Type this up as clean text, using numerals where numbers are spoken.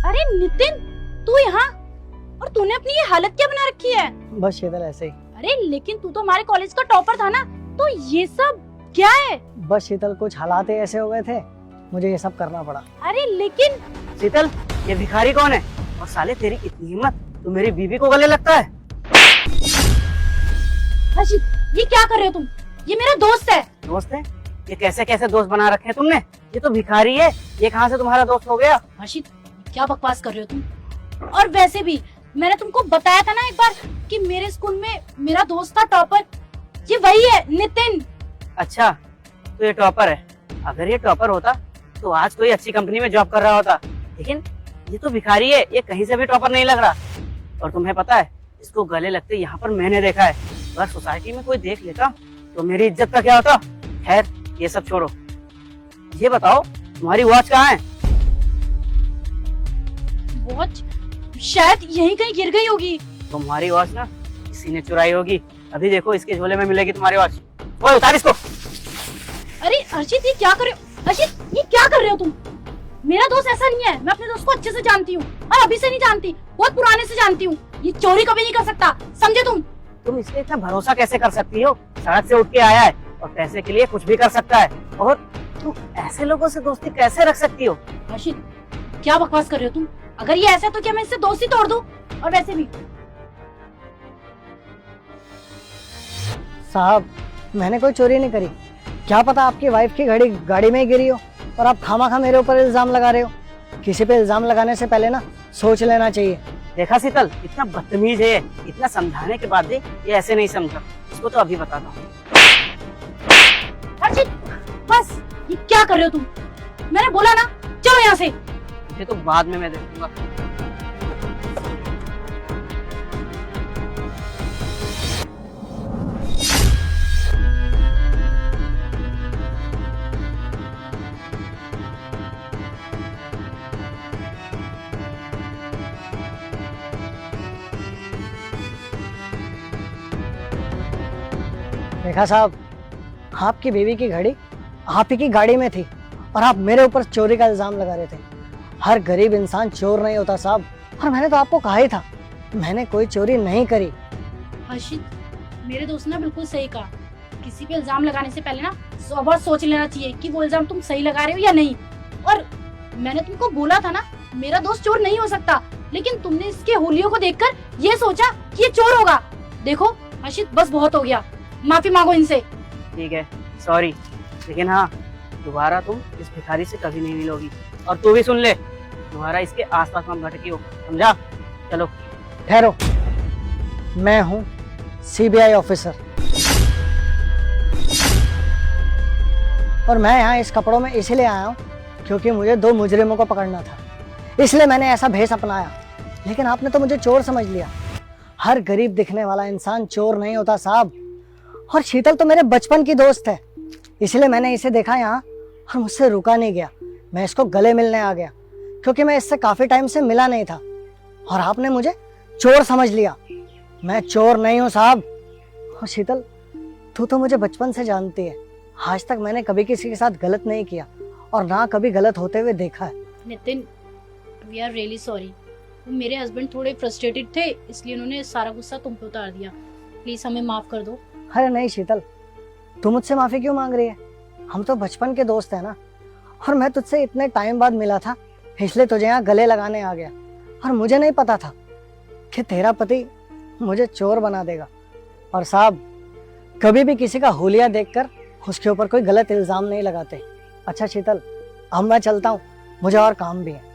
अरे नितिन, तू यहाँ? और तूने अपनी ये हालत क्या बना रखी है? बस शीतल ऐसे ही। अरे लेकिन तू तो हमारे कॉलेज का टॉपर था ना, तो ये सब क्या है? बस शीतल कुछ हालात ही ऐसे हो गए थे, मुझे ये सब करना पड़ा। अरे लेकिन शीतल, ये भिखारी कौन है? और साले तेरी इतनी हिम्मत, तू मेरी बीवी को गले लगता है? हर्षित, ये क्या कर रहे हो तुम? ये मेरा दोस्त है। दोस्त है? ये कैसे कैसे दोस्त बना रखे हैं तुमने? ये तो भिखारी है, ये कहाँ से तुम्हारा दोस्त हो गया? हर्षित, क्या बकवास कर रहे हो तुम? और वैसे भी मैंने तुमको बताया था ना एक बार कि मेरे स्कूल में मेरा दोस्त था टॉपर, ये वही है, नितिन। अच्छा, तो ये टॉपर है। अगर ये टॉपर होता तो आज कोई अच्छी कंपनी में जॉब कर रहा होता, लेकिन ये तो भिखारी है, ये कहीं से भी टॉपर नहीं लग रहा। और तुम्हें पता है, इसको गले लगते यहाँ पर मैंने देखा है। अगर सोसाइटी में कोई देख लेता तो मेरी इज्जत का क्या होता? खैर, ये सब छोड़ो। ये बताओ, तुम्हारी वॉच कहाँ है? वॉच शायद यहीं कहीं गिर गई होगी। तुम्हारी वॉच ना किसी ने चुराई होगी। अभी देखो, इसके झोले में मिलेगी तुम्हारी वॉच। ओए, उतार इसको। अरे हर्षित, ये क्या कर रहे हो? हर्षित, ये क्या कर रहे हो तुम? मेरा दोस्त ऐसा नहीं है, मैं अपने दोस्त को अच्छे से जानती हूँ और अभी से नहीं जानती, बहुत पुराने से जानती हूँ। ये चोरी कभी नहीं कर सकता, समझे तुम? तुम इस पे इतना भरोसा कैसे कर सकती हो? सड़क से उठ के आया है और पैसे के लिए कुछ भी कर सकता है, और तुम ऐसे लोगों से दोस्ती कैसे रख सकती हो? हर्षित, क्या बकवास कर रहे हो तुम? अगर ये ऐसा है तो क्या मैं इससे दोस्ती तोड़ दूं? और वैसे भी साहब, मैंने कोई चोरी नहीं करी। क्या पता आपकी वाइफ की घड़ी गाड़ी में ही गिरी हो और आप खामा मेरे ऊपर इल्जाम लगा रहे हो। किसी पे इल्जाम लगाने से पहले ना सोच लेना चाहिए। देखा शीतल, इतना बदतमीज है, इतना समझाने के बाद भी ये ऐसे नहीं समझा। इसको तो अभी बताता हूँ। हर्षित, बस, ये क्या कर रहे हो तुम? मैंने बोला ना, चलो यहाँ से। ये तो बाद में मैं देखूंगा। देखा साहब, आपकी बीवी की घड़ी आप ही की गाड़ी में थी और आप मेरे ऊपर चोरी का इल्जाम लगा रहे थे। हर गरीब इंसान चोर नहीं होता साहब, और मैंने तो आपको कहा ही था, मैंने कोई चोरी नहीं करी। हर्षित, मेरे दोस्त ने बिल्कुल सही कहा। किसी पे इल्जाम लगाने से पहले ना 100 बार सोच लेना चाहिए कि वो इल्जाम तुम सही लगा रहे हो या नहीं। और मैंने तुमको बोला था ना, मेरा दोस्त चोर नहीं हो सकता, लेकिन तुमने इसके होलियों को देखकर ये सोचा कि ये चोर होगा। देखो हर्षित, बस बहुत हो गया, माफी मांगो इनसे। ठीक है, सॉरी, लेकिन हाँ, दोबारा तुम इस भिखारी से कभी नहीं मिलोगी। और तू भी सुन ले, तुम्हारा इसके आसपास मत भटकी हो, समझा? चलो। ठहरो, मैं हूँ सीबीआई ऑफिसर और मैं यहाँ इस कपड़ों में इसलिए आया हूँ क्योंकि मुझे 2 मुजरिमों को पकड़ना था, इसलिए मैंने ऐसा भेष अपनाया। लेकिन आपने तो मुझे चोर समझ लिया। हर गरीब दिखने वाला इंसान चोर नहीं होता साहब। और शीतल तो मेरे बचपन की दोस्त है, इसलिए मैंने इसे देखा यहाँ और मुझसे रुका नहीं गया। मैं इसको गले मिलने आ गया क्योंकि मैं इससे काफी टाइम से मिला नहीं था, और आपने मुझे चोर समझ लिया। मैं चोर नहीं हूँ साहब। और शीतल, तू तो मुझे बचपन से जानती है, आज तक मैंने कभी किसी के साथ गलत नहीं किया और ना कभी गलत होते हुए देखा है। Nitin, we are really sorry. मेरे हस्बैंड थोड़े फ्रस्ट्रेटेड थे, इसलिए उन्होंने सारा गुस्सा तुम पे उतार दिया। प्लीज हमें माफ कर दो। अरे नहीं शीतल, तू मुझसे माफी क्यों मांग रही है? हम तो बचपन के दोस्त हैं ना, और मैं तुझसे इतने टाइम बाद मिला था, इसलिए तुझे यहाँ गले लगाने आ गया। और मुझे नहीं पता था कि तेरा पति मुझे चोर बना देगा। और साहब, कभी भी किसी का हुलिया देखकर उसके ऊपर कोई गलत इल्जाम नहीं लगाते। अच्छा शीतल, अब मैं चलता हूँ, मुझे और काम भी है।